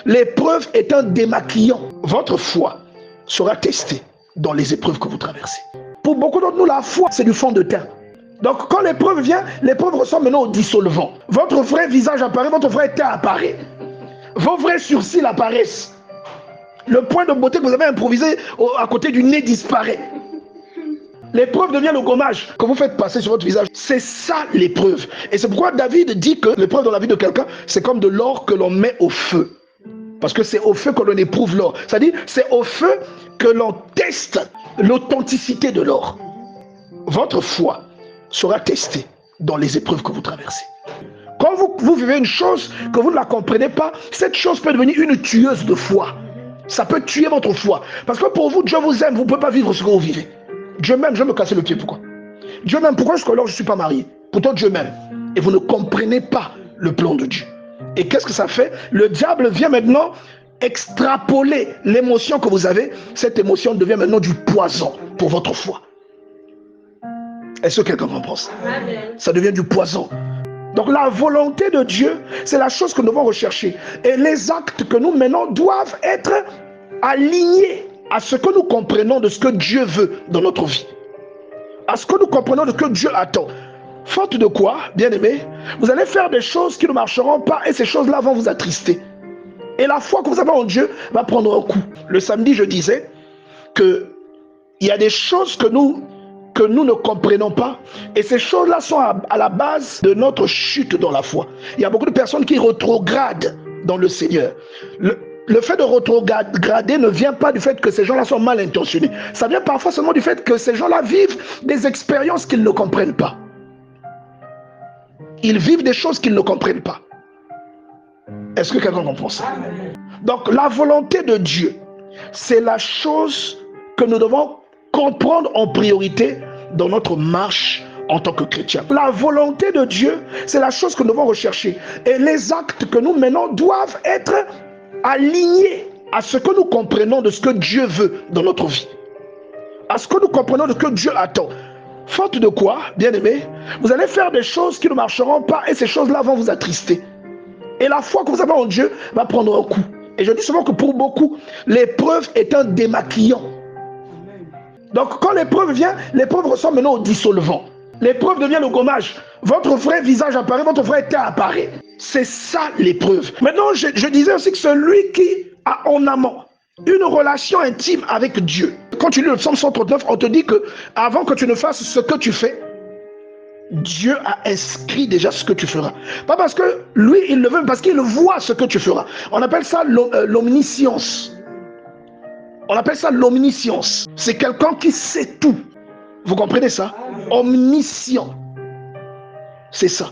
L'épreuve est un démaquillant. Votre foi sera testée dans les épreuves que vous traversez. Pour beaucoup d'entre nous, la foi, c'est du fond de teint. Donc quand l'épreuve vient, l'épreuve ressemble maintenant au dissolvant. Votre vrai visage apparaît, votre vrai teint apparaît. Vos vrais sourcils apparaissent. Le point de beauté que vous avez improvisé à côté du nez disparaît. L'épreuve devient le gommage que vous faites passer sur votre visage. C'est ça l'épreuve. Et c'est pourquoi David dit que l'épreuve dans la vie de quelqu'un, c'est comme de l'or que l'on met au feu. Parce que c'est au feu que l'on éprouve l'or. C'est-à-dire, c'est au feu que l'on teste l'authenticité de l'or. Votre foi sera testée dans les épreuves que vous traversez. Quand vous vivez une chose que vous ne la comprenez pas, cette chose peut devenir une tueuse de foi. Ça peut tuer votre foi. Parce que pour vous, Dieu vous aime, vous ne pouvez pas vivre ce que vous vivez. Dieu m'aime, je vais me casser le pied, pourquoi? Dieu m'aime, pourquoi jusqu'alors je ne suis pas marié? Pourtant Dieu m'aime. Et vous ne comprenez pas le plan de Dieu. Et qu'est-ce que ça fait? Le diable vient maintenant extrapoler l'émotion que vous avez. Cette émotion devient maintenant du poison pour votre foi. Est-ce que quelqu'un comprend ça? Ça devient du poison. Donc la volonté de Dieu, c'est la chose que nous devons rechercher. Et les actes que nous menons doivent être alignés à ce que nous comprenons de ce que Dieu veut dans notre vie. À ce que nous comprenons de ce que Dieu attend. Faute de quoi, bien-aimés, vous allez faire des choses qui ne marcheront pas et ces choses-là vont vous attrister. Et la foi que vous avez en Dieu va prendre un coup. Le samedi, je disais qu'il y a des choses que nous ne comprenons pas. Et ces choses-là sont à la base de notre chute dans la foi. Il y a beaucoup de personnes qui rétrogradent dans le Seigneur. Le fait de rétrograder ne vient pas du fait que ces gens-là sont mal intentionnés. Ça vient parfois seulement du fait que ces gens-là vivent des expériences qu'ils ne comprennent pas. Ils vivent des choses qu'ils ne comprennent pas. Est-ce que quelqu'un comprend ça? Donc la volonté de Dieu, c'est la chose que nous devons comprendre en priorité dans notre marche en tant que chrétien. La volonté de Dieu, c'est la chose que nous devons rechercher. Et les actes que nous menons doivent être alignés à ce que nous comprenons de ce que Dieu veut dans notre vie. À ce que nous comprenons de ce que Dieu attend. Faute de quoi, bien-aimés, vous allez faire des choses qui ne marcheront pas et ces choses-là vont vous attrister. Et la foi que vous avez en Dieu va prendre un coup. Et je dis souvent que pour beaucoup, l'épreuve est un démaquillant. Donc quand l'épreuve vient, l'épreuve ressemble maintenant au dissolvant. L'épreuve devient le gommage. Votre vrai visage apparaît, votre vrai teint apparaît. C'est ça l'épreuve. Maintenant, je disais aussi que celui qui a en amont une relation intime avec Dieu. Quand tu lis le psaume 139, on te dit que avant que tu ne fasses ce que tu fais, Dieu a inscrit déjà ce que tu feras. Pas parce que lui, il le veut, mais parce qu'il voit ce que tu feras. On appelle ça l'omniscience. On appelle ça l'omniscience. C'est quelqu'un qui sait tout. Vous comprenez ça? Omniscient. C'est ça.